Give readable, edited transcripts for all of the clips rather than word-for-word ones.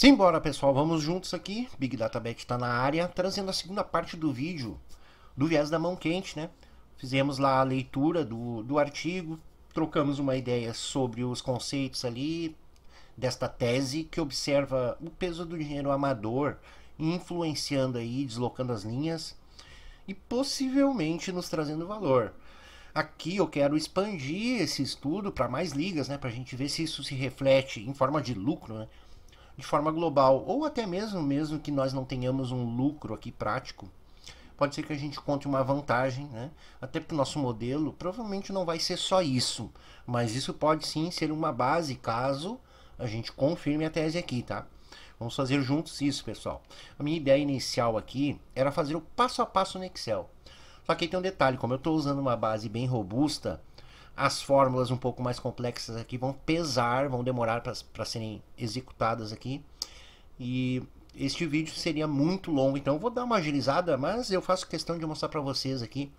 Simbora, pessoal, vamos juntos aqui. Big Data Bet está na área, trazendo a segunda parte do vídeo do viés da mão quente, né? Fizemos lá a leitura do artigo, trocamos uma ideia sobre os conceitos ali desta tese que observa o peso do dinheiro amador influenciando aí, deslocando as linhas e possivelmente nos trazendo valor. Aqui eu quero expandir esse estudo para mais ligas, né, para a gente ver se isso se reflete em forma de lucro, né, de forma global, ou até mesmo que nós não tenhamos um lucro aqui prático, pode ser que a gente conte uma vantagem, né? Até porque o nosso modelo provavelmente não vai ser só isso, mas isso pode sim ser uma base caso a gente confirme a tese aqui, tá? Vamos fazer juntos isso, pessoal. A minha ideia inicial aqui era fazer o passo a passo no Excel. Só que aí tem um detalhe, como eu estou usando uma base bem robusta, as fórmulas um pouco mais complexas aqui vão pesar, vão demorar para serem executadas aqui. E este vídeo seria muito longo, então eu vou dar uma agilizada, mas eu faço questão de mostrar para vocês aqui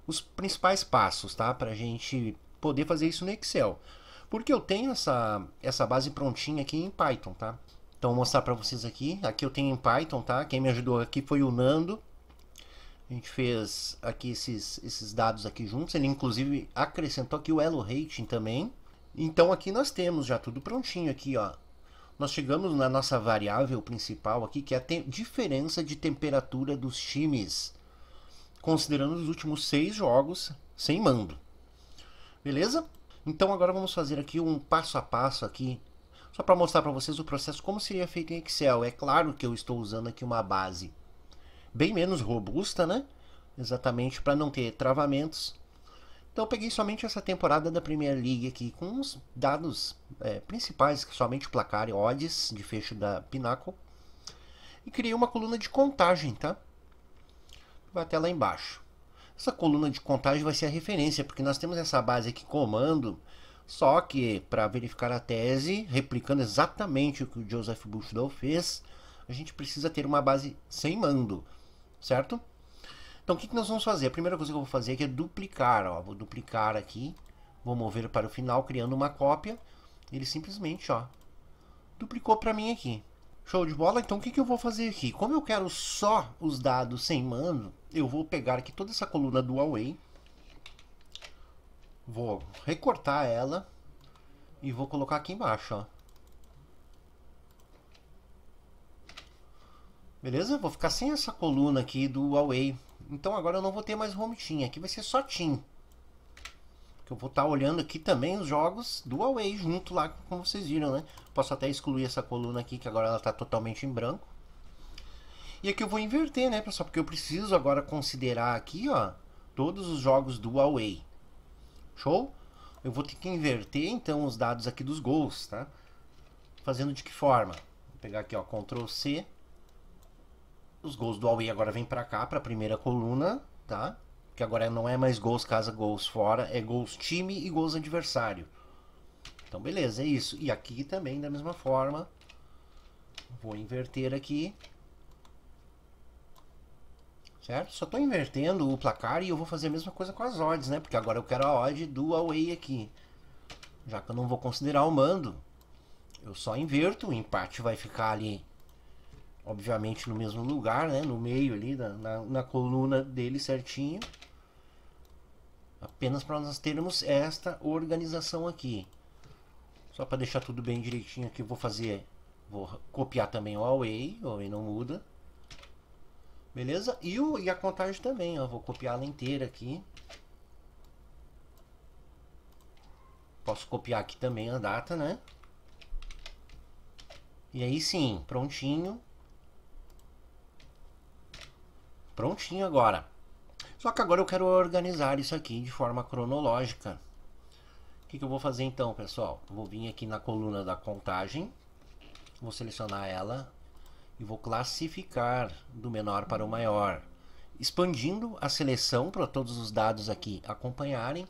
os principais passos, tá? Para a gente poder fazer isso no Excel. Porque eu tenho essa base prontinha aqui em Python, tá? Então vou mostrar para vocês aqui. Aqui eu tenho em Python, tá? Quem me ajudou aqui foi o Nando. A gente fez aqui esses dados aqui juntos. Ele inclusive acrescentou aqui o Elo Rating também. Então aqui nós temos já tudo prontinho aqui, ó. Nós chegamos na nossa variável principal aqui, que é a diferença de temperatura dos times, considerando os últimos 6 jogos sem mando. Beleza? Então agora vamos fazer aqui um passo a passo aqui, só para mostrar para vocês o processo como seria feito em Excel. É claro que eu estou usando aqui uma base bem menos robusta, né? Exatamente para não ter travamentos. Então eu peguei somente essa temporada da Premier League aqui, com os dados principais, somente placar e odds de fecho da Pinnacle. E criei uma coluna de contagem, tá? Vai até lá embaixo. Essa coluna de contagem vai ser a referência, porque nós temos essa base aqui, comando, só que para verificar a tese, replicando exatamente o que o Joseph Bushdell fez, a gente precisa ter uma base sem mando, certo? Então o que nós vamos fazer? A primeira coisa que eu vou fazer aqui é duplicar. Ó. Vou duplicar aqui, vou mover para o final, criando uma cópia. Ele simplesmente duplicou para mim aqui. Show de bola? Então o que eu vou fazer aqui? Como eu quero só os dados sem mando, eu vou pegar aqui toda essa coluna do Away, vou recortar ela e vou colocar aqui embaixo. Ó. Beleza? Vou ficar sem essa coluna aqui do Away. Então agora eu não vou ter mais home team, aqui vai ser só team. Eu vou estar olhando aqui também os jogos do Away junto lá, como vocês viram, né? Posso até excluir essa coluna aqui, que agora ela está totalmente em branco. E aqui eu vou inverter, né, pessoal? Porque eu preciso agora considerar aqui, ó, todos os jogos do Away. Show? Eu vou ter que inverter, então, os dados aqui dos gols, tá? Fazendo de que forma? Vou pegar aqui, ó, Ctrl C. Os gols do Away agora vem para cá, para a primeira coluna, tá? Que agora não é mais gols casa, gols fora, é gols time e gols adversário. Então beleza, é isso. E aqui também da mesma forma. Vou inverter aqui. Certo? Só estou invertendo o placar e eu vou fazer a mesma coisa com as odds, né? Porque agora eu quero a odd do Away aqui. Já que eu não vou considerar o mando, eu só inverto, o empate vai ficar ali, obviamente no mesmo lugar, né? No meio ali, na coluna dele certinho. Apenas para nós termos esta organização aqui. Só para deixar tudo bem direitinho aqui, vou copiar também o Away não muda. Beleza? E a contagem também, ó, vou copiar ela inteira aqui. Posso copiar aqui também a data, né? E aí sim, prontinho. Prontinho agora. Só que agora eu quero organizar isso aqui de forma cronológica. O que eu vou fazer então, pessoal? Vou vir aqui na coluna da contagem, vou selecionar ela e vou classificar do menor para o maior, expandindo a seleção para todos os dados aqui acompanharem.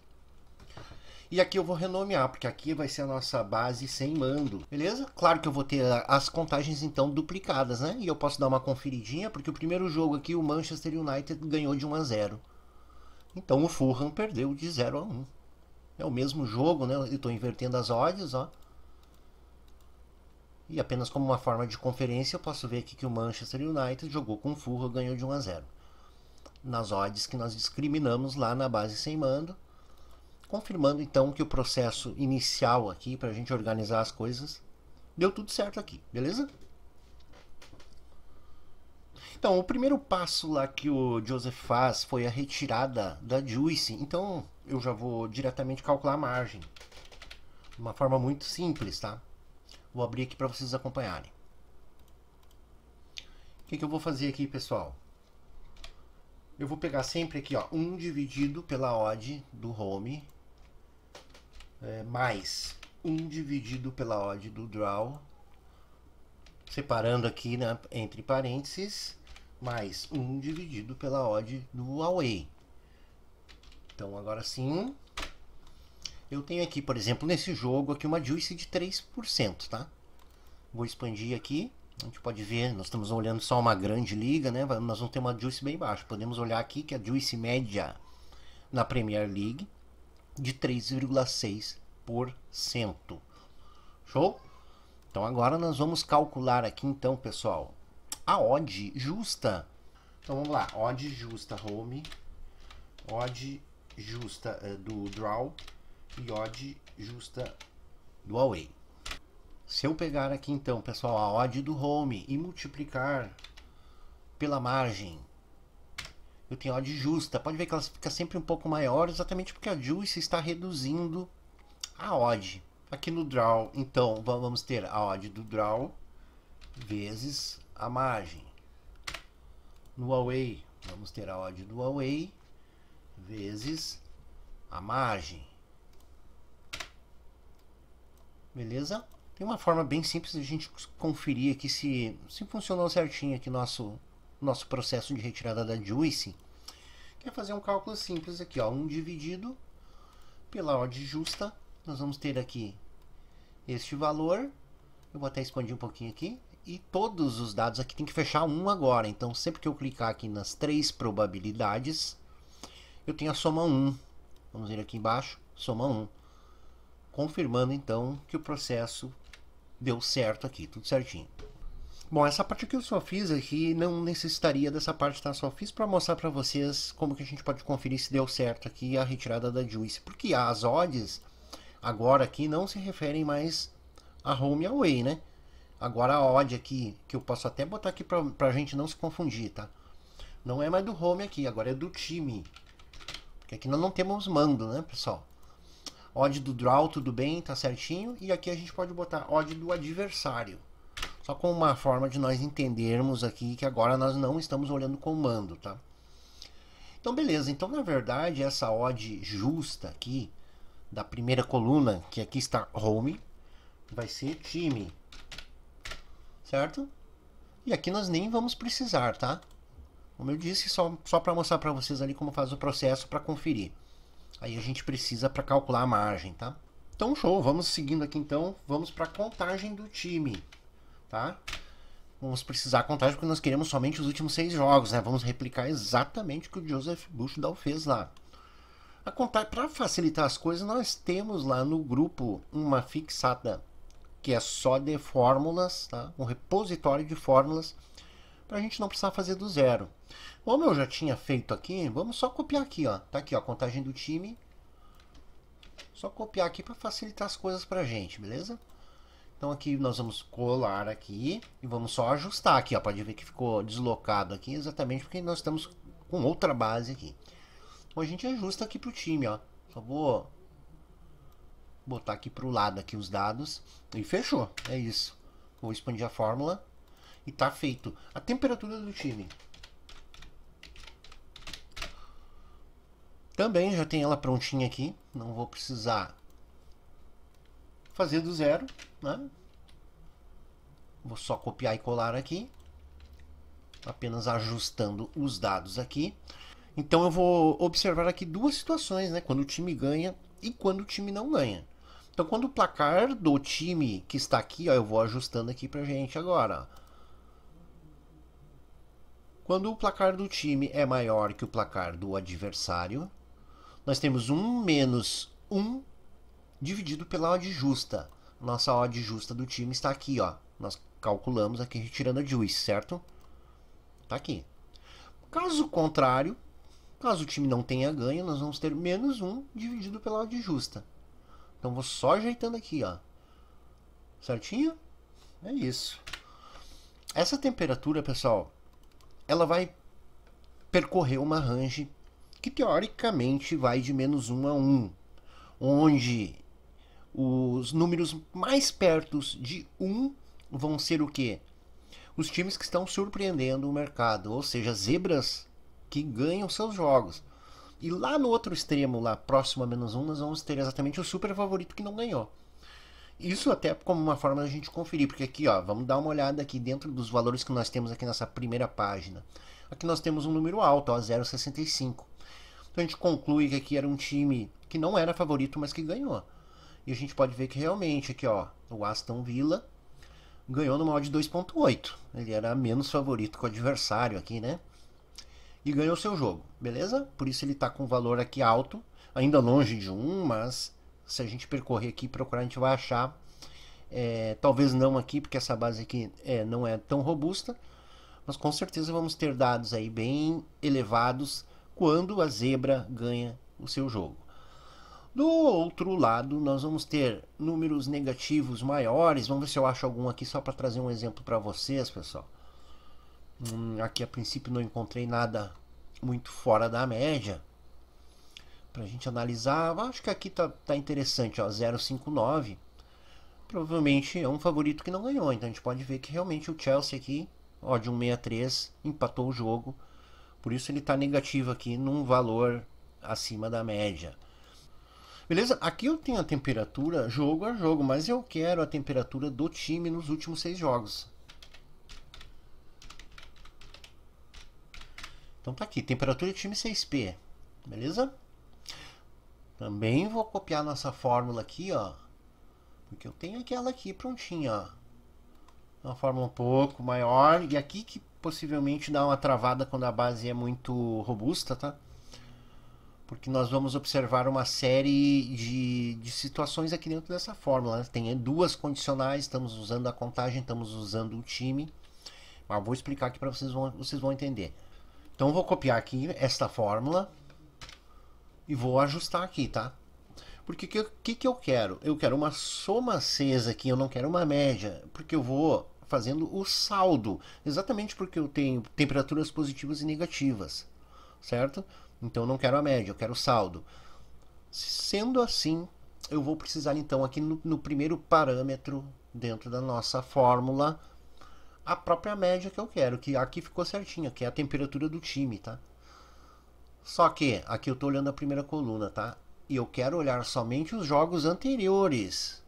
E aqui eu vou renomear, porque aqui vai ser a nossa base sem mando, beleza? Claro que eu vou ter as contagens então duplicadas, né? E eu posso dar uma conferidinha, porque o primeiro jogo aqui, o Manchester United ganhou de 1-0. Então o Fulham perdeu de 0-1. É o mesmo jogo, né? Eu estou invertendo as odds, ó. E apenas como uma forma de conferência, eu posso ver aqui que o Manchester United jogou com Fulham, ganhou de 1-0. Nas odds que nós discriminamos lá na base sem mando, confirmando então que o processo inicial aqui, para a gente organizar as coisas, deu tudo certo aqui, beleza? Então, o primeiro passo lá que o Joseph faz foi a retirada da Juice. Então, eu já vou diretamente calcular a margem. De uma forma muito simples, tá? Vou abrir aqui para vocês acompanharem. O que eu vou fazer aqui, pessoal? Eu vou pegar sempre aqui, ó, 1 dividido pela odd do home, mais 1 dividido pela odd do draw, separando aqui, né, entre parênteses, mais 1 dividido pela odd do away. Então, agora sim, eu tenho aqui, por exemplo, nesse jogo aqui uma juice de 3%, tá? Vou expandir aqui. A gente pode ver, nós estamos olhando só uma grande liga, né? Nós vamos ter uma juice bem baixa. Podemos olhar aqui que a juice média na Premier League de 3,6%. Show? Então agora nós vamos calcular aqui então, pessoal, a odd justa. Então vamos lá, odd justa home, odd justa do draw e odd justa do away. Se eu pegar aqui então, pessoal, a odd do home e multiplicar pela margem, eu tenho a odd justa. Pode ver que ela fica sempre um pouco maior, exatamente porque a juice está reduzindo a odd. Aqui no draw, então, vamos ter a odd do draw vezes a margem. No away, vamos ter a odd do away vezes a margem. Beleza? Tem uma forma bem simples de a gente conferir aqui se funcionou certinho aqui nosso processo de retirada da juice. Que é fazer um cálculo simples aqui, ó, 1 dividido pela odd justa. Nós vamos ter aqui este valor. Eu vou até expandir um pouquinho aqui. E todos os dados aqui tem que fechar 1 agora. Então, sempre que eu clicar aqui nas 3 probabilidades, eu tenho a soma 1. Vamos ver aqui embaixo, soma 1. Confirmando, então, que o processo deu certo aqui, tudo certinho. Bom, essa parte que eu só fiz aqui não necessitaria dessa parte, tá? Só fiz para mostrar para vocês como que a gente pode conferir se deu certo aqui a retirada da juice. Porque as odds agora aqui não se referem mais a home e away, né? Agora a odd aqui, que eu posso até botar aqui pra gente não se confundir, tá? Não é mais do home aqui, agora é do time. Porque aqui nós não temos mando, né, pessoal? Odd do draw, tudo bem, tá certinho. E aqui a gente pode botar odd do adversário. Só com uma forma de nós entendermos aqui que agora nós não estamos olhando com mando, tá? Então, beleza. Então, na verdade, essa odd justa aqui, da primeira coluna, que aqui está home, vai ser time. Certo? E aqui nós nem vamos precisar, tá? Como eu disse, só para mostrar para vocês ali como faz o processo para conferir. Aí a gente precisa para calcular a margem, tá? Então, show. Vamos seguindo aqui, então. Vamos para a contagem do time, tá? Vamos precisar a contagem porque nós queremos somente os últimos 6 jogos, né? Vamos replicar exatamente o que o Joseph Bushdall fez lá. A contagem, para facilitar as coisas, nós temos lá no grupo uma fixada que é só de fórmulas, tá? Um repositório de fórmulas para a gente não precisar fazer do zero. Como eu já tinha feito aqui, vamos só copiar aqui, ó. Tá aqui, ó, a contagem do time. Só copiar aqui para facilitar as coisas para a gente, beleza? Então aqui nós vamos colar aqui e vamos só ajustar aqui, ó. Pode ver que ficou deslocado aqui exatamente porque nós estamos com outra base aqui. Então a gente ajusta aqui para o time, ó. Só vou botar aqui para o lado aqui os dados e fechou, é isso. Vou expandir a fórmula e tá feito. A temperatura do time também já tem ela prontinha aqui, não vou precisar fazer do zero, né? Vou só copiar e colar aqui, apenas ajustando os dados aqui. Então eu vou observar aqui duas situações, né? Quando o time ganha e quando o time não ganha. Então, quando o placar do time que está aqui, ó, eu vou ajustando aqui pra gente agora. Ó. Quando o placar do time é maior que o placar do adversário, nós temos 1 menos 1 dividido pela odd justa. nossa odd justa do time está aqui, ó. Nós calculamos aqui retirando a juice, certo? Tá aqui. Caso contrário, caso o time não tenha ganho, nós vamos ter menos 1 dividido pela odd justa. Então vou só ajeitando aqui, ó. Certinho? É isso. Essa temperatura, pessoal, ela vai percorrer uma range que teoricamente vai de menos 1 a 1, onde os números mais perto de 1 vão ser o quê? Os times que estão surpreendendo o mercado, ou seja, zebras que ganham seus jogos. E lá no outro extremo, lá próximo a menos 1, nós vamos ter exatamente o super favorito que não ganhou. Isso até como uma forma da gente conferir, porque aqui, ó, vamos dar uma olhada aqui dentro dos valores que nós temos aqui nessa primeira página. Aqui nós temos um número alto, ó, 0,65. Então a gente conclui que aqui era um time que não era favorito, mas que ganhou. E a gente pode ver que realmente aqui, ó, o Aston Villa ganhou no odd 2.8. Ele era menos favorito que o adversário aqui, né? E ganhou seu jogo, beleza? Por isso ele tá com um valor aqui alto, ainda longe de 1, mas se a gente percorrer aqui e procurar, a gente vai achar. Talvez não aqui, porque essa base aqui não é tão robusta, mas com certeza vamos ter dados aí bem elevados quando a zebra ganha o seu jogo. Do outro lado, nós vamos ter números negativos maiores. Vamos ver se eu acho algum aqui só para trazer um exemplo para vocês, pessoal. Aqui a princípio não encontrei nada muito fora da média para a gente analisar. Acho que aqui tá interessante, ó, 0,59. Provavelmente é um favorito que não ganhou, então a gente pode ver que realmente o Chelsea aqui, ó, de 1,63, empatou o jogo. Por isso ele está negativo aqui num valor acima da média. Beleza? Aqui eu tenho a temperatura jogo a jogo, mas eu quero a temperatura do time nos últimos 6 jogos. Então tá aqui, temperatura do time 6P. Beleza? Também vou copiar nossa fórmula aqui, ó. Porque eu tenho aquela aqui prontinha, ó. Uma fórmula um pouco maior. E aqui que possivelmente dá uma travada quando a base é muito robusta, tá? Porque nós vamos observar uma série de situações aqui dentro dessa fórmula, né? Tem duas condicionais, estamos usando a contagem, estamos usando o time. Mas vou explicar aqui para vocês vão entender. Então eu vou copiar aqui esta fórmula e vou ajustar aqui, tá? Porque que eu quero? Eu quero uma soma acesa aqui, eu não quero uma média, porque eu vou fazendo o saldo, exatamente porque eu tenho temperaturas positivas e negativas, certo? Então eu não quero a média, eu quero o saldo. Sendo assim, eu vou precisar então aqui no primeiro parâmetro dentro da nossa fórmula, a própria média que eu quero, que aqui ficou certinho, que é a temperatura do time, tá? Só que aqui eu estou olhando a primeira coluna, tá? E eu quero olhar somente os jogos anteriores.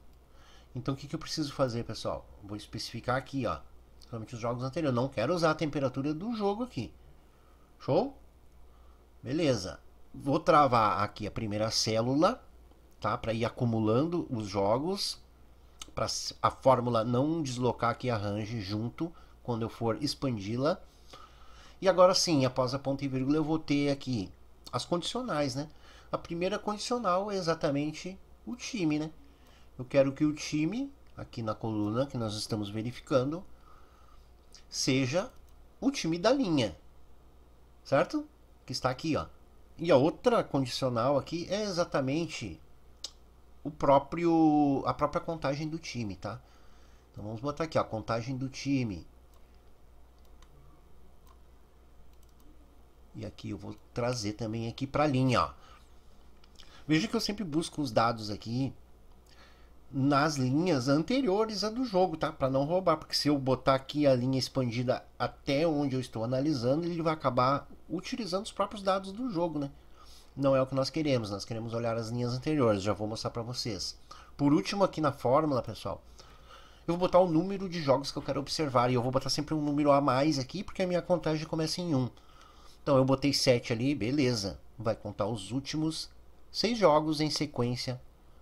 Então o que eu preciso fazer, pessoal? Vou especificar aqui, ó, somente os jogos anteriores. Eu não quero usar a temperatura do jogo aqui. Show? Beleza. Vou travar aqui a primeira célula, tá? Para ir acumulando os jogos, para a fórmula não deslocar aqui a range junto quando eu for expandi-la. E agora sim, após a ponto e vírgula, eu vou ter aqui as condicionais, né? A primeira condicional é exatamente o time, né? Eu quero que o time, aqui na coluna que nós estamos verificando, seja o time da linha, certo? Que está aqui, ó. E a outra condicional aqui é exatamente a própria contagem do time, tá? Então vamos botar aqui, ó, a contagem do time. E aqui eu vou trazer também aqui para a linha, ó. Veja que eu sempre busco os dados aqui nas linhas anteriores a do jogo, tá? Para não roubar, porque se eu botar aqui a linha expandida até onde eu estou analisando, ele vai acabar utilizando os próprios dados do jogo, né? Não é o que nós queremos olhar as linhas anteriores, já vou mostrar para vocês. Por último aqui na fórmula, pessoal, eu vou botar o número de jogos que eu quero observar, e eu vou botar sempre um número a mais aqui, porque a minha contagem começa em 1. Então eu botei 7 ali, beleza. Vai contar os últimos 6 jogos em sequência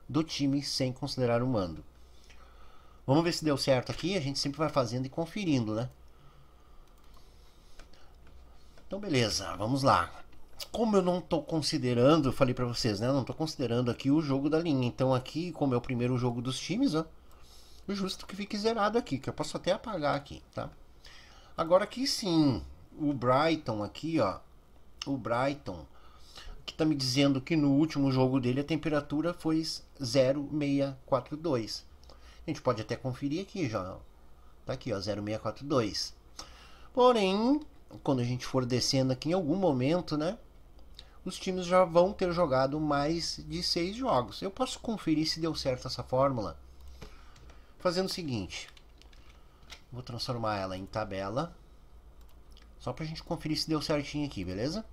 do time sem considerar o mando. Vamos ver se deu certo aqui. A gente sempre vai fazendo e conferindo, né? Então beleza, vamos lá. Como eu não estou considerando, eu falei para vocês, né? Eu não estou considerando aqui o jogo da linha. Então aqui, como é o primeiro jogo dos times, ó, Justo que fique zerado aqui, que eu posso até apagar aqui, tá? Agora aqui sim, o Brighton aqui, ó. O Brighton, que tá me dizendo que no último jogo dele a temperatura foi 0,642. A gente pode até conferir aqui já. Tá aqui, ó, 0,642. Porém, quando a gente for descendo aqui em algum momento, né? Os times já vão ter jogado mais de 6 jogos. Eu posso conferir se deu certo essa fórmula fazendo o seguinte. Vou transformar ela em tabela. Só pra gente conferir se deu certinho aqui, beleza?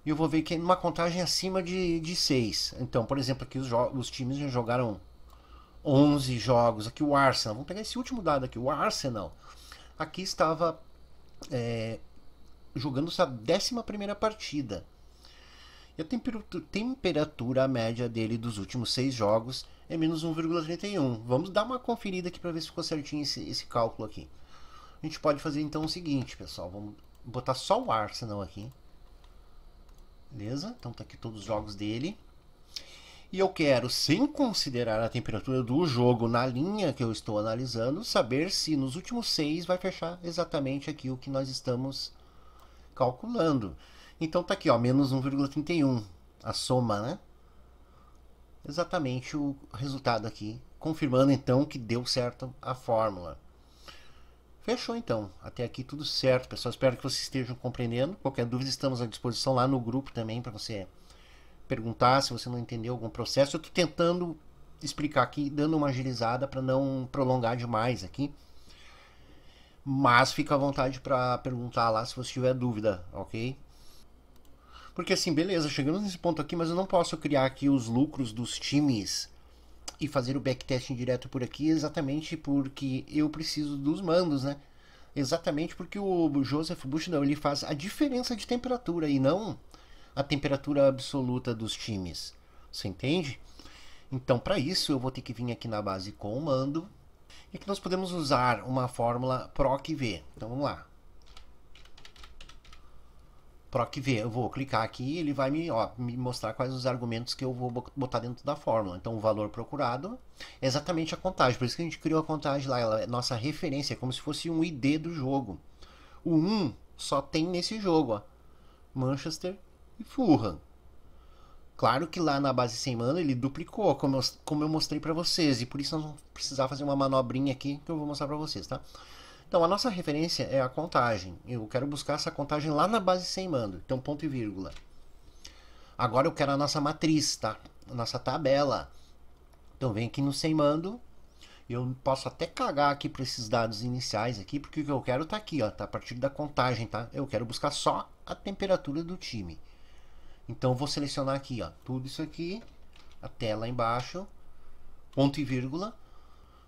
E eu vou ver que é numa contagem acima de 6. Então, por exemplo, aqui os times já jogaram 11 jogos. Aqui o Arsenal, vamos pegar esse último dado aqui. O Arsenal aqui estava jogando sua 11ª partida. E a temperatura média dele dos últimos 6 jogos é menos 1,31. Vamos dar uma conferida aqui para ver se ficou certinho esse cálculo aqui. A gente pode fazer então o seguinte, pessoal. Vamos botar só o Arsenal aqui. Beleza? Então tá aqui todos os jogos dele. E eu quero, sem considerar a temperatura do jogo na linha que eu estou analisando, saber se nos últimos 6 vai fechar exatamente aqui o que nós estamos calculando. Então tá aqui, ó, menos 1,31. A soma, né? Exatamente o resultado aqui. Confirmando então que deu certo a fórmula. Fechou então. Até aqui tudo certo, pessoal. Espero que vocês estejam compreendendo. Qualquer dúvida, estamos à disposição lá no grupo também para você perguntar se você não entendeu algum processo. Eu estou tentando explicar aqui, dando uma agilizada para não prolongar demais aqui. Mas fica à vontade para perguntar lá se você tiver dúvida, ok? Porque assim, beleza, chegamos nesse ponto aqui, mas eu não posso criar aqui os lucros dos times e fazer o backtesting direto por aqui, exatamente porque eu preciso dos mandos, né? Exatamente porque o Joseph Bushnell, ele faz a diferença de temperatura e não a temperatura absoluta dos times. Você entende? Então, para isso, eu vou ter que vir aqui na base com o mando. E aqui nós podemos usar uma fórmula PROC-V. Então, vamos lá. PROC-V, eu vou clicar aqui e ele vai me mostrar quais os argumentos que eu vou botar dentro da fórmula. Então, o valor procurado é exatamente a contagem. Por isso que a gente criou a contagem lá. Ela é nossa referência, é como se fosse um ID do jogo. O 1 só tem nesse jogo, ó. Manchester e Fulham. Claro que lá na base sem mana ele duplicou, como eu mostrei para vocês. E por isso nós vamos precisar fazer uma manobrinha aqui que eu vou mostrar para vocês, tá? Então, a nossa referência é a contagem. Eu quero buscar essa contagem lá na base sem mando. Então, ponto e vírgula. Agora eu quero a nossa matriz, tá? A nossa tabela. Então, vem aqui no sem mando. Eu posso até cagar aqui para esses dados iniciais aqui, porque o que eu quero tá aqui, ó. Tá a partir da contagem, tá? Eu quero buscar só a temperatura do time. Então, eu vou selecionar aqui, ó. Tudo isso aqui. Até lá embaixo. Ponto e vírgula.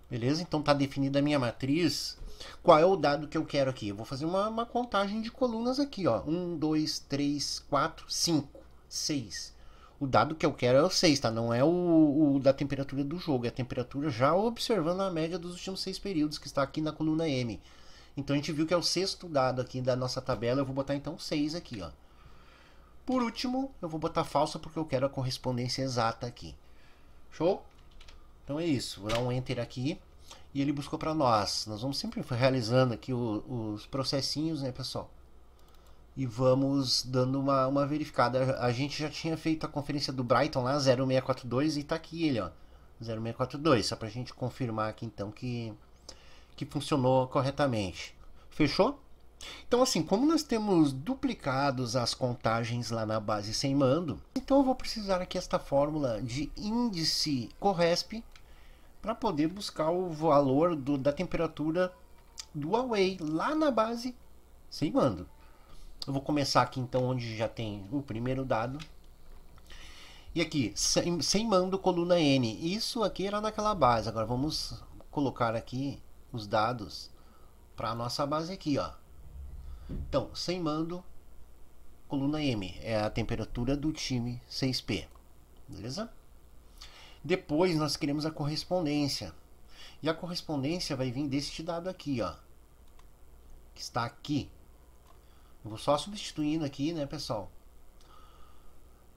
Beleza? Então, tá definida a minha matriz. Qual é o dado que eu quero aqui? Eu vou fazer uma contagem de colunas aqui, ó. 1, 2, 3, 4, 5, 6. O dado que eu quero é o 6, tá? Não é o da temperatura do jogo. É a temperatura já observando a média dos últimos 6 períodos, que está aqui na coluna M. Então, a gente viu que é o 6º dado aqui da nossa tabela. Eu vou botar, então, 6 aqui, ó. Por último, eu vou botar falsa porque eu quero a correspondência exata aqui. Show? Então é isso. Vou dar um Enter aqui. E ele buscou para nós. Nós vamos sempre realizando aqui os processinhos, né, pessoal? E vamos dando uma verificada. A gente já tinha feito a conferência do Brighton lá, 0642, e tá aqui ele, ó. 0642, só pra gente confirmar aqui então que funcionou corretamente. Fechou? Então assim, como nós temos duplicados as contagens lá na base sem mando, então eu vou precisar aqui esta fórmula de índice Corresp para poder buscar o valor da temperatura do away lá na base sem mando. Eu vou começar aqui então onde já tem o primeiro dado. E aqui, sem mando, coluna N. Isso aqui era naquela base. Agora vamos colocar aqui os dados para a nossa base aqui, ó. Então, sem mando, coluna M. É a temperatura do time 6P. Beleza? Depois nós queremos a correspondência. E a correspondência vai vir deste dado aqui, ó. Que está aqui. Eu vou só substituindo aqui, né, pessoal?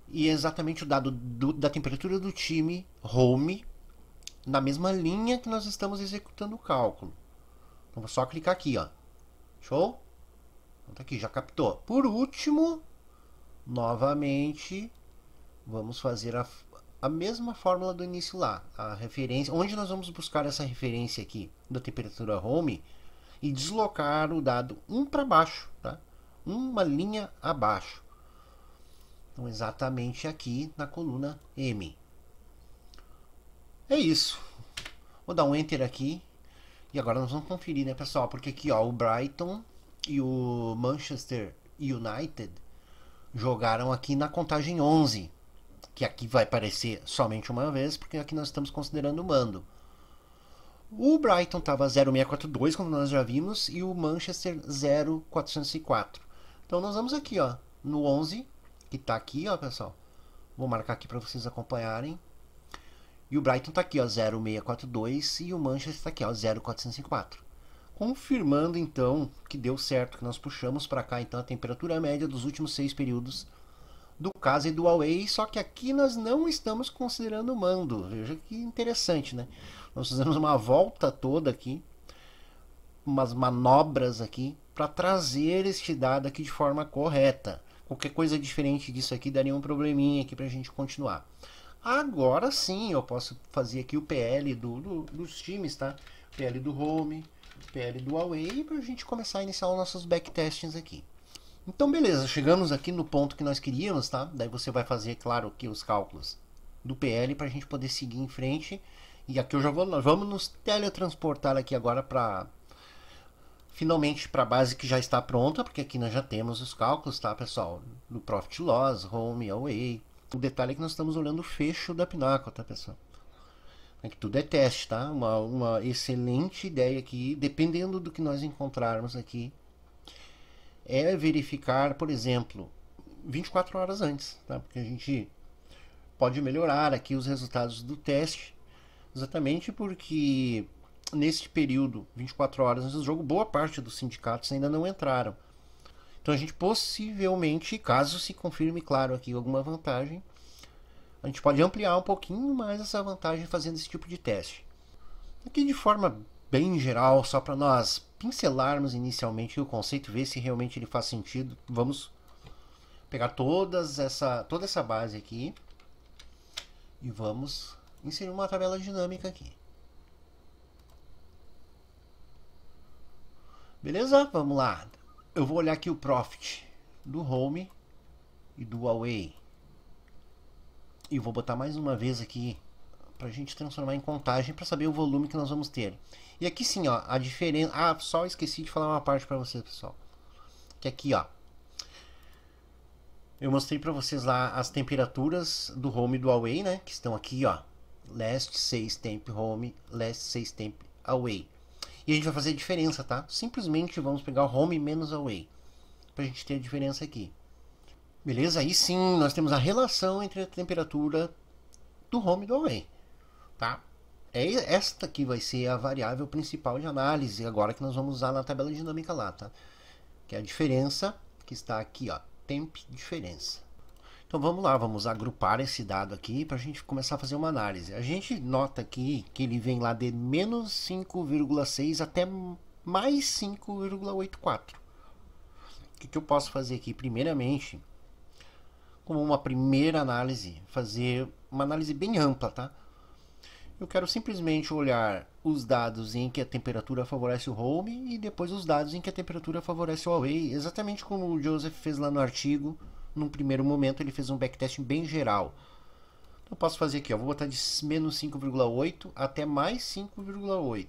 E é exatamente o dado da temperatura do time home na mesma linha que nós estamos executando o cálculo. Então vou só clicar aqui, ó. Show? Então tá aqui, já captou. Por último, novamente, vamos fazer a mesma fórmula do início lá. A referência, onde nós vamos buscar essa referência aqui da temperatura home e deslocar o dado um para baixo, tá? Uma linha abaixo. Então exatamente aqui na coluna M. É isso. Vou dar um Enter aqui. E agora nós vamos conferir, né, pessoal? Porque aqui, ó, o Brighton e o Manchester United jogaram aqui na contagem 11. Que aqui vai aparecer somente uma vez, porque aqui nós estamos considerando o mando. O Brighton estava 0642, como nós já vimos, e o Manchester 0404. Então nós vamos aqui, ó, no 11, que está aqui, ó, pessoal. Vou marcar aqui para vocês acompanharem. E o Brighton está aqui, ó, 0642, e o Manchester está aqui, ó, 0404. Confirmando, então, que deu certo, que nós puxamos para cá, então, a temperatura média dos últimos 6 períodos do casa e do away, só que aqui nós não estamos considerando o mando. Veja que interessante, né? Nós fizemos uma volta toda aqui, umas manobras aqui, para trazer este dado aqui de forma correta. Qualquer coisa diferente disso aqui daria um probleminha aqui para a gente continuar. Agora sim eu posso fazer aqui o PL dos times, tá? PL do home, PL do away, para a gente começar a iniciar os nossos backtestings aqui. Então beleza, chegamos aqui no ponto que nós queríamos, tá? Daí você vai fazer, claro, aqui os cálculos do PL para a gente poder seguir em frente. E aqui eu já vamos nos teletransportar aqui agora para finalmente para a base que já está pronta, porque aqui nós já temos os cálculos, tá, pessoal? Do Profit Loss, Home, Away. O detalhe é que nós estamos olhando o fecho da Pinnacle, tá, pessoal? Aqui tudo é teste, tá? Uma excelente ideia aqui, dependendo do que nós encontrarmos aqui, é verificar, por exemplo, 24 horas antes, tá? Porque a gente pode melhorar aqui os resultados do teste, exatamente porque neste período, 24 horas antes do jogo, boa parte dos sindicatos ainda não entraram. Então a gente possivelmente, caso se confirme, claro, aqui alguma vantagem, a gente pode ampliar um pouquinho mais essa vantagem fazendo esse tipo de teste. Aqui de forma bem geral, só para nós pincelarmos inicialmente o conceito, ver se realmente ele faz sentido, vamos pegar toda essa base aqui e vamos inserir uma tabela dinâmica aqui. Beleza? Vamos lá. Eu vou olhar aqui o Profit do Home e do Away. E vou botar mais uma vez aqui para a gente transformar em contagem para saber o volume que nós vamos ter. E aqui sim, ó, a diferença... Ah, só esqueci de falar uma parte para vocês, pessoal. Que aqui, ó, eu mostrei para vocês lá as temperaturas do Home e do Away, né? Que estão aqui, ó. Last 6 temp Home, last 6 temp Away. E a gente vai fazer a diferença, tá? Simplesmente vamos pegar o Home menos Away, pra gente ter a diferença aqui. Beleza? Aí sim, nós temos a relação entre a temperatura do Home e do Away, tá? Esta aqui vai ser a variável principal de análise, agora que nós vamos usar na tabela dinâmica lá, tá? Que é a diferença que está aqui, ó. Temp diferença. Então vamos lá, vamos agrupar esse dado aqui para a gente começar a fazer uma análise. A gente nota aqui que ele vem lá de menos 5,6 até mais 5,84. O que eu posso fazer aqui? Primeiramente, como uma primeira análise, fazer uma análise bem ampla, tá? Eu quero simplesmente olhar os dados em que a temperatura favorece o home e depois os dados em que a temperatura favorece o away, exatamente como o Joseph fez lá no artigo. Num primeiro momento ele fez um backtest bem geral. Então eu posso fazer aqui, ó, vou botar de menos 5,8 até mais 5,8.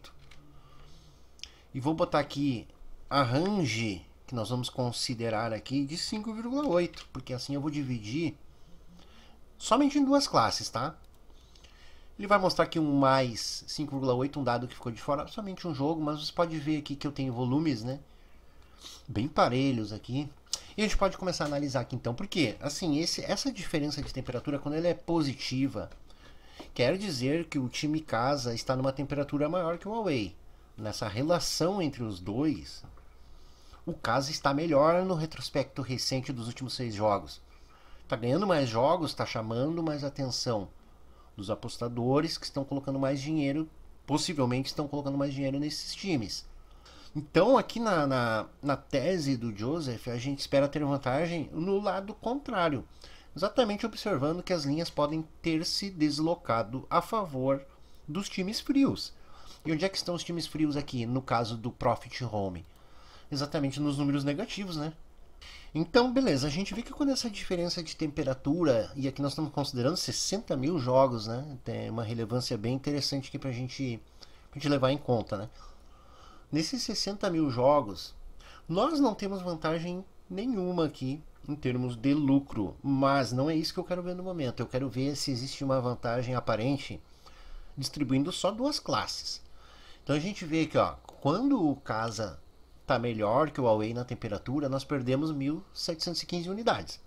E vou botar aqui a range que nós vamos considerar aqui de 5,8, porque assim eu vou dividir somente em duas classes, tá? Ele vai mostrar aqui um mais 5,8, um dado que ficou de fora, somente um jogo, mas você pode ver aqui que eu tenho volumes, né, bem parelhos aqui. E a gente pode começar a analisar aqui então, porque assim, essa diferença de temperatura, quando ela é positiva, quer dizer que o time casa está numa temperatura maior que o away. Nessa relação entre os dois, o casa está melhor no retrospecto recente dos últimos 6 jogos. Está ganhando mais jogos, está chamando mais atenção. dos apostadores que estão colocando mais dinheiro, possivelmente estão colocando mais dinheiro nesses times. Então, aqui na tese do Joseph, a gente espera ter vantagem no lado contrário, exatamente observando que as linhas podem ter se deslocado a favor dos times frios. E onde é que estão os times frios aqui, no caso do Profit Home? Exatamente nos números negativos, né? Então, beleza, a gente vê que quando essa diferença de temperatura, e aqui nós estamos considerando 60 mil jogos, né? Tem uma relevância bem interessante aqui pra gente levar em conta, né? Nesses 60 mil jogos, nós não temos vantagem nenhuma aqui em termos de lucro, mas não é isso que eu quero ver no momento. Eu quero ver se existe uma vantagem aparente distribuindo só duas classes. Então a gente vê que, ó, quando o casa está melhor que o Away na temperatura, nós perdemos 1.715 unidades.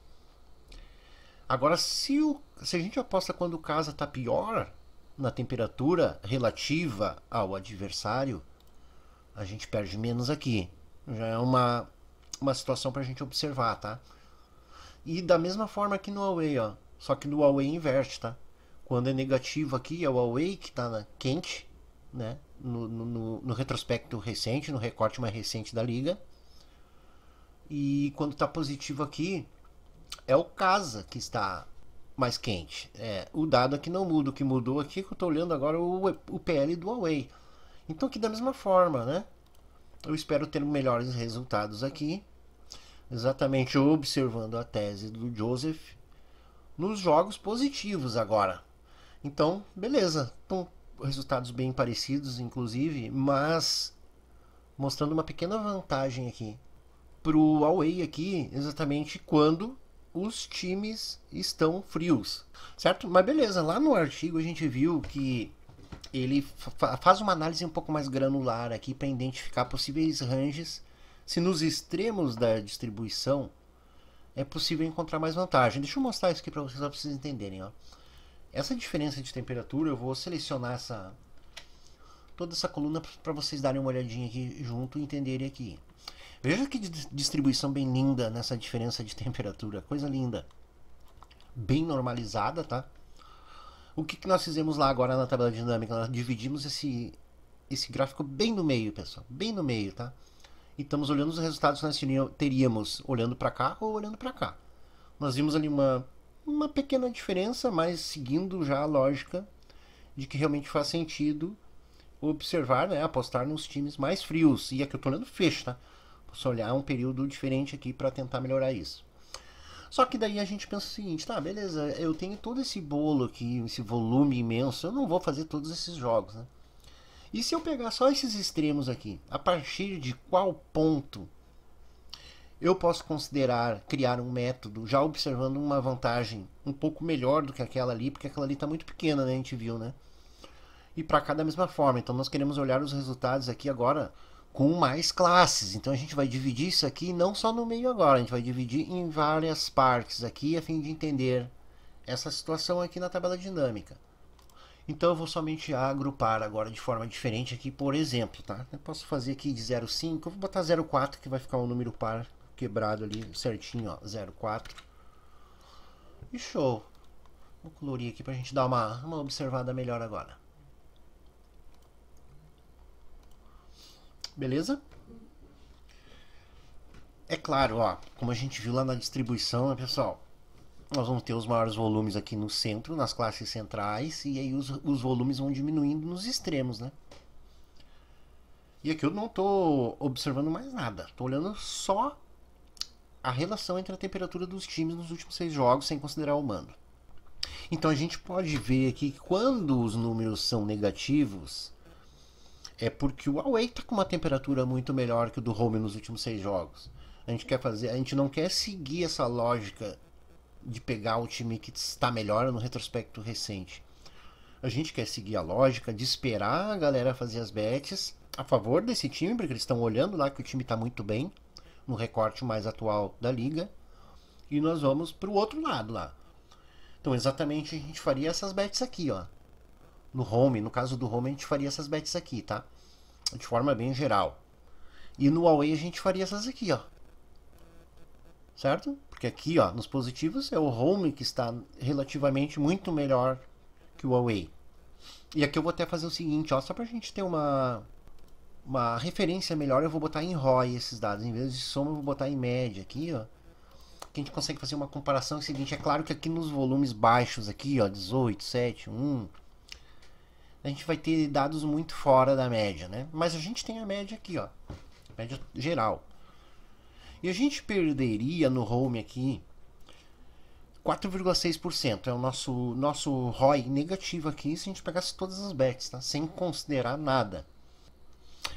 Agora, se a gente aposta quando o casa está pior na temperatura relativa ao adversário, a gente perde menos aqui. Já é uma situação para a gente observar, tá? E da mesma forma aqui no Away, ó. Só que no Away inverte, tá? Quando é negativo aqui, é o Away que está quente, né? No retrospecto recente, no recorte mais recente da liga. E quando está positivo aqui, é o casa que está mais quente. O dado aqui não muda. O que mudou aqui é que eu estou olhando agora o PL do Away. Então aqui da mesma forma, né? Eu espero ter melhores resultados aqui. Exatamente observando a tese do Joseph nos jogos positivos agora. Então, beleza. Então, resultados bem parecidos, inclusive, mas mostrando uma pequena vantagem aqui pro Away aqui, exatamente quando os times estão frios, certo? Mas beleza, lá no artigo a gente viu que ele faz uma análise um pouco mais granular aqui para identificar possíveis ranges, se nos extremos da distribuição é possível encontrar mais vantagem. Deixa eu mostrar isso aqui para vocês, só para vocês entenderem, ó. Essa diferença de temperatura, eu vou selecionar toda essa coluna para vocês darem uma olhadinha aqui junto e entenderem aqui. Veja que distribuição bem linda nessa diferença de temperatura, coisa linda. Bem normalizada, tá? O que nós fizemos lá agora na tabela dinâmica? Nós dividimos esse gráfico bem no meio, pessoal. Bem no meio, tá? E estamos olhando os resultados que nós teríamos olhando para cá ou olhando para cá. Nós vimos ali uma pequena diferença, mas seguindo já a lógica de que realmente faz sentido observar, né, apostar nos times mais frios. E aqui eu estou olhando fecho, tá? Posso olhar um período diferente aqui para tentar melhorar isso. Só que daí a gente pensa o seguinte, tá, beleza, eu tenho todo esse bolo aqui, esse volume imenso, eu não vou fazer todos esses jogos, né? E se eu pegar só esses extremos aqui, a partir de qual ponto eu posso considerar criar um método já observando uma vantagem um pouco melhor do que aquela ali, porque aquela ali está muito pequena, né? A gente viu, né? E para cá da mesma forma. Então nós queremos olhar os resultados aqui agora com mais classes. Então a gente vai dividir isso aqui não só no meio agora, a gente vai dividir em várias partes aqui a fim de entender essa situação aqui na tabela dinâmica. Então eu vou somente agrupar agora de forma diferente aqui, por exemplo, tá? Eu posso fazer aqui de 0,5, eu vou botar 0,4 que vai ficar um número par quebrado ali certinho, ó, 0,4. E show. Vou colorir aqui pra gente dar uma observada melhor agora. Beleza? É claro, ó, como a gente viu lá na distribuição, né, pessoal? Nós vamos ter os maiores volumes aqui no centro, nas classes centrais, e aí os volumes vão diminuindo nos extremos, né? E aqui eu não estou observando mais nada, estou olhando só a relação entre a temperatura dos times nos últimos 6 jogos, sem considerar o mando. Então a gente pode ver aqui que quando os números são negativos, é porque o Away está com uma temperatura muito melhor que o do Home nos últimos 6 jogos. A gente não quer seguir essa lógica de pegar o time que está melhor no retrospecto recente. A gente quer seguir a lógica de esperar a galera fazer as bets a favor desse time, porque eles estão olhando lá que o time está muito bem no recorte mais atual da liga, e nós vamos para o outro lado lá. Então exatamente a gente faria essas bets aqui, ó. No Home, no caso do Home a gente faria essas bets aqui, tá? De forma bem geral. E no Away a gente faria essas aqui, ó. Certo? Porque aqui, ó, nos positivos é o Home que está relativamente muito melhor que o Huawei. E aqui eu vou até fazer o seguinte, ó, só pra gente ter uma referência melhor, eu vou botar em ROI esses dados. Em vez de soma, eu vou botar em média aqui, ó. Que a gente consegue fazer uma comparação. É o seguinte, é claro que aqui nos volumes baixos aqui, ó, 18, 7, 1, a gente vai ter dados muito fora da média, né? Mas a gente tem a média aqui, ó, média geral. E a gente perderia no home aqui 4,6%. É o nosso ROI negativo aqui se a gente pegasse todas as bets, tá? Sem considerar nada.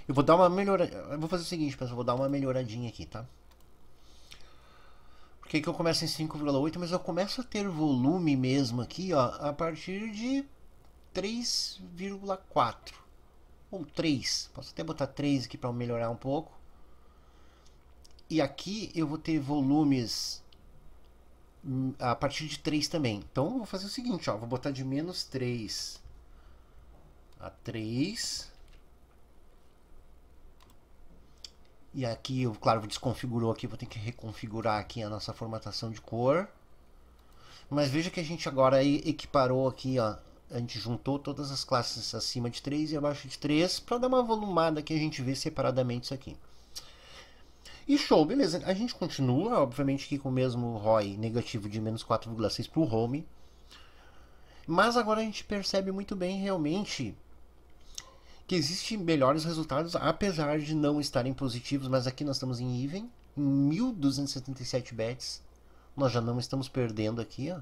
Eu vou dar uma melhorada. Eu vou fazer o seguinte, pessoal, eu vou dar uma melhoradinha aqui, tá? Porque que eu começo em 5,8, mas eu começo a ter volume mesmo aqui, ó, a partir de 3,4 ou 3. Posso até botar 3 aqui para melhorar um pouco. E aqui eu vou ter volumes a partir de 3 também. Então eu vou fazer o seguinte, ó, vou botar de menos 3 a 3. E aqui, eu, claro, desconfigurou aqui, vou ter que reconfigurar aqui a nossa formatação de cor. Mas veja que a gente agora equiparou aqui, ó, a gente juntou todas as classes acima de 3 e abaixo de 3 para dar uma volumada que a gente vê separadamente isso aqui. E show, beleza. A gente continua, obviamente, aqui com o mesmo ROI negativo de menos 4,6 para o home. Mas agora a gente percebe muito bem realmente que existem melhores resultados, apesar de não estarem positivos, mas aqui nós estamos em even, em 1277 bets, nós já não estamos perdendo aqui, ó,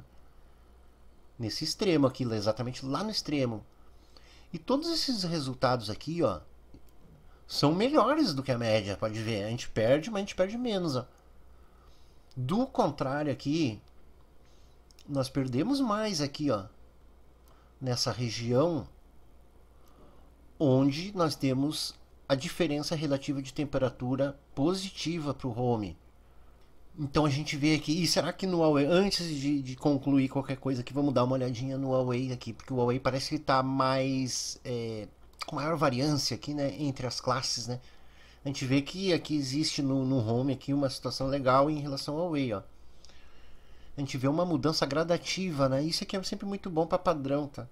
nesse extremo aqui, exatamente lá no extremo. E todos esses resultados aqui, ó, são melhores do que a média, pode ver, a gente perde, mas a gente perde menos, ó. Do contrário aqui, nós perdemos mais aqui, ó, nessa região onde nós temos a diferença relativa de temperatura positiva para o home. Então a gente vê aqui, e será que no Huawei, antes de concluir qualquer coisa aqui, vamos dar uma olhadinha no Huawei aqui, porque o Huawei parece que está mais, com maior variância aqui, né, entre as classes, né. A gente vê que aqui existe no home aqui uma situação legal em relação ao Huawei, ó. A gente vê uma mudança gradativa, né, isso aqui é sempre muito bom para padrão, tá.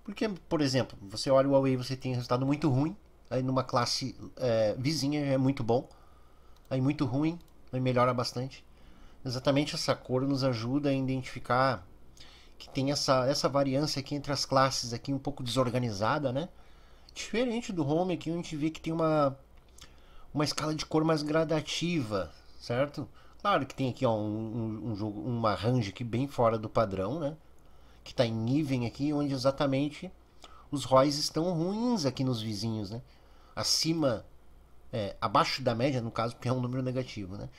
Porque, por exemplo, você olha o Huawei, você tem um resultado muito ruim, aí numa classe vizinha é muito bom, aí muito ruim, aí melhora bastante. Exatamente essa cor nos ajuda a identificar que tem essa variância aqui entre as classes aqui um pouco desorganizada, né? Diferente do home aqui, a gente vê que tem uma escala de cor mais gradativa, certo? Claro que tem aqui ó, uma range aqui bem fora do padrão, né? Que está em even aqui, onde exatamente os ROIs estão ruins aqui nos vizinhos, né? Acima, abaixo da média, no caso, porque é um número negativo, né?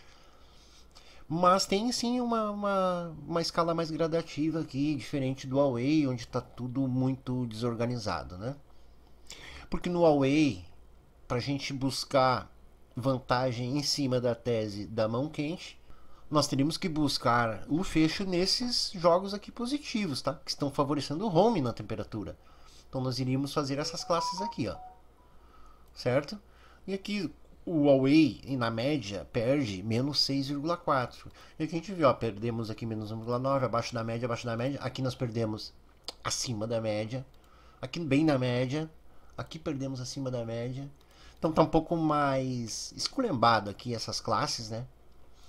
Mas tem sim uma escala mais gradativa aqui, diferente do Huawei, onde está tudo muito desorganizado, né? Porque no Huawei, para a gente buscar vantagem em cima da tese da mão quente, nós teríamos que buscar o fecho nesses jogos aqui positivos, tá? Que estão favorecendo o home na temperatura. Então nós iríamos fazer essas classes aqui, ó. Certo? E aqui o Huawei, na média, perde menos 6,4. E aqui a gente viu, ó, perdemos aqui menos 1,9, abaixo da média, abaixo da média. Aqui nós perdemos acima da média. Aqui bem na média. Aqui perdemos acima da média. Então tá um pouco mais esculhambado aqui essas classes, né?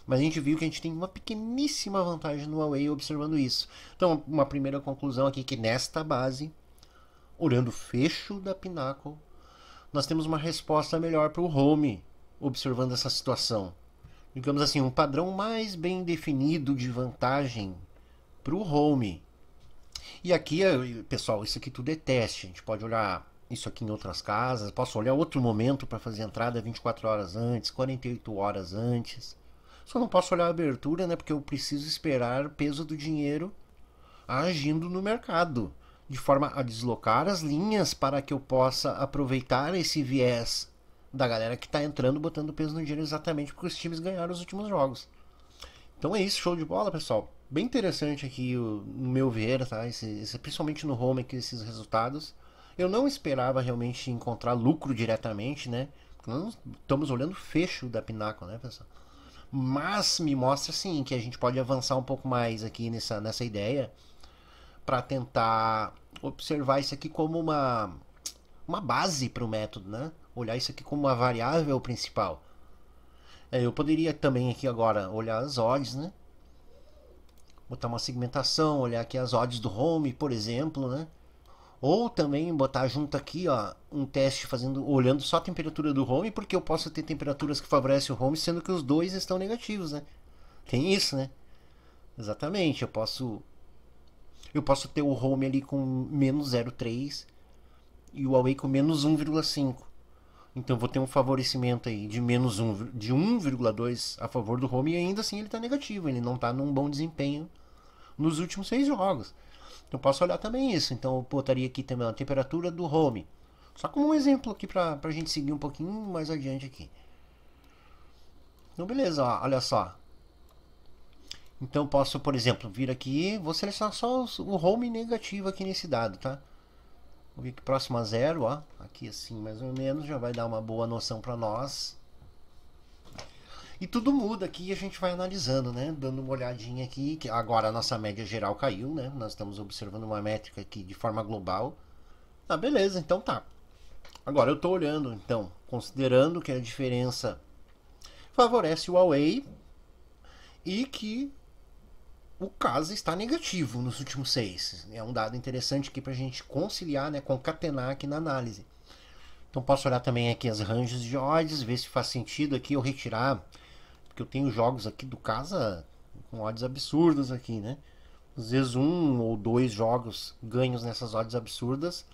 Mas a gente viu que a gente tem uma pequeníssima vantagem no Huawei observando isso. Então, uma primeira conclusão aqui que nesta base, olhando o fecho da Pinnacle, nós temos uma resposta melhor para o home, observando essa situação. Digamos assim, um padrão mais bem definido de vantagem para o home. E aqui, pessoal, isso aqui tudo é teste. A gente pode olhar isso aqui em outras casas. Posso olhar outro momento para fazer a entrada 24 horas antes, 48 horas antes. Só não posso olhar a abertura, né? Porque eu preciso esperar o peso do dinheiro agindo no mercado, de forma a deslocar as linhas para que eu possa aproveitar esse viés da galera que está entrando, botando peso no dinheiro exatamente porque os times ganharam os últimos jogos. Então é isso, show de bola, pessoal. Bem interessante aqui, no meu ver, tá? Principalmente no home aqui, esses resultados. Eu não esperava realmente encontrar lucro diretamente, né? Porque nós estamos olhando o fecho da Pinnacle, né, pessoal? Mas me mostra sim que a gente pode avançar um pouco mais aqui nessa ideia para tentar observar isso aqui como uma base para o método, né? Olhar isso aqui como uma variável principal. Eu poderia também aqui agora olhar as odds, né? Botar uma segmentação, olhar aqui as odds do home, por exemplo, né? Ou também botar junto aqui, ó, um teste olhando só a temperatura do home, porque eu posso ter temperaturas que favorecem o home, sendo que os dois estão negativos, né? Tem isso, né? Exatamente, eu posso ter o home ali com menos 0,3 e o away com menos 1,5. Então eu vou ter um favorecimento aí de menos 1, de 1,2 a favor do home, e ainda assim ele está negativo, ele não está num bom desempenho nos últimos 6 jogos. Então eu posso olhar também isso. Então eu botaria aqui também a temperatura do home. Só como um exemplo aqui para a gente seguir um pouquinho mais adiante aqui. Então beleza, ó, olha só. Então posso, por exemplo, vir aqui, vou selecionar só o home negativo aqui nesse dado, tá? Vou vir aqui próximo a zero, ó, aqui assim mais ou menos, já vai dar uma boa noção para nós. E tudo muda aqui e a gente vai analisando, né? Dando uma olhadinha aqui, que agora a nossa média geral caiu, né? Nós estamos observando uma métrica aqui de forma global. Ah, beleza, então tá. Agora eu estou olhando, então, considerando que a diferença favorece o away e que o caso está negativo nos últimos 6. É um dado interessante aqui para a gente conciliar, né, concatenar aqui na análise. Então posso olhar também aqui as ranges de odds, ver se faz sentido aqui eu retirar, porque eu tenho jogos aqui do casa com odds absurdas aqui, né? Às vezes 1 ou 2 jogos ganhos nessas odds absurdas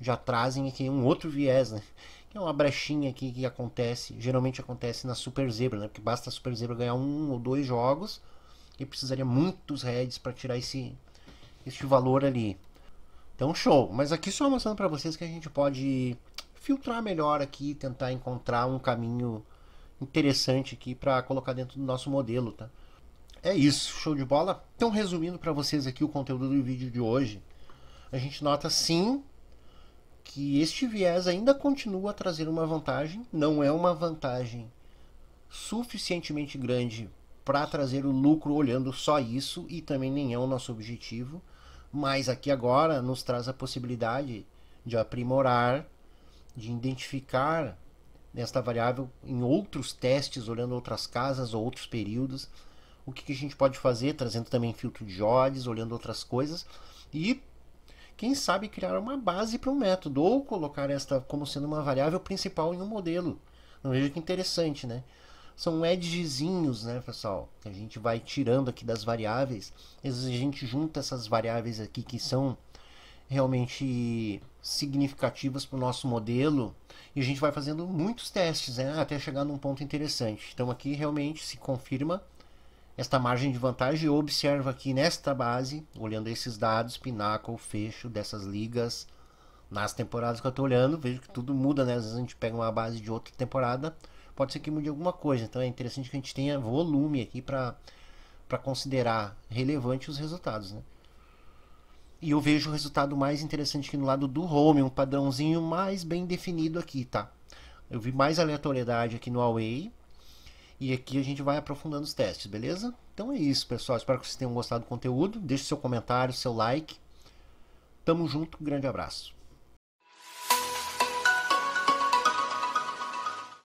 já trazem aqui um outro viés, né? Que é uma brechinha aqui que acontece, geralmente acontece na Super Zebra, né? Porque basta a Super Zebra ganhar 1 ou 2 jogos e precisaria muitos heads para tirar este valor ali. Então show, mas aqui só mostrando para vocês que a gente pode filtrar melhor aqui, tentar encontrar um caminho interessante aqui para colocar dentro do nosso modelo, tá? É isso, show de bola. Então resumindo para vocês aqui o conteúdo do vídeo de hoje, a gente nota sim que este viés ainda continua a trazer uma vantagem, não é uma vantagem suficientemente grande para trazer o lucro olhando só isso, e também nem é o nosso objetivo, mas aqui agora nos traz a possibilidade de aprimorar, de identificar nesta variável em outros testes, olhando outras casas ou outros períodos, o que a gente pode fazer, trazendo também filtro de odds, olhando outras coisas, e quem sabe criar uma base para um método, ou colocar esta como sendo uma variável principal em um modelo. Não veja que interessante, né? São edgezinhos, né, pessoal? Que a gente vai tirando aqui das variáveis. Às vezes a gente junta essas variáveis aqui que são realmente significativas para o nosso modelo, e a gente vai fazendo muitos testes, né, até chegar num ponto interessante. Então aqui realmente se confirma esta margem de vantagem. Eu observo aqui nesta base, olhando esses dados, Pinnacle, fecho dessas ligas nas temporadas que eu estou olhando, vejo que tudo muda, né? Às vezes a gente pega uma base de outra temporada, pode ser que mude alguma coisa. Então é interessante que a gente tenha volume aqui para considerar relevante os resultados, né? E eu vejo o resultado mais interessante aqui no lado do home, um padrãozinho mais bem definido aqui, tá? Eu vi mais aleatoriedade aqui no away, e aqui a gente vai aprofundando os testes, beleza? Então é isso, pessoal. Espero que vocês tenham gostado do conteúdo. Deixe seu comentário, seu like. Tamo junto, grande abraço.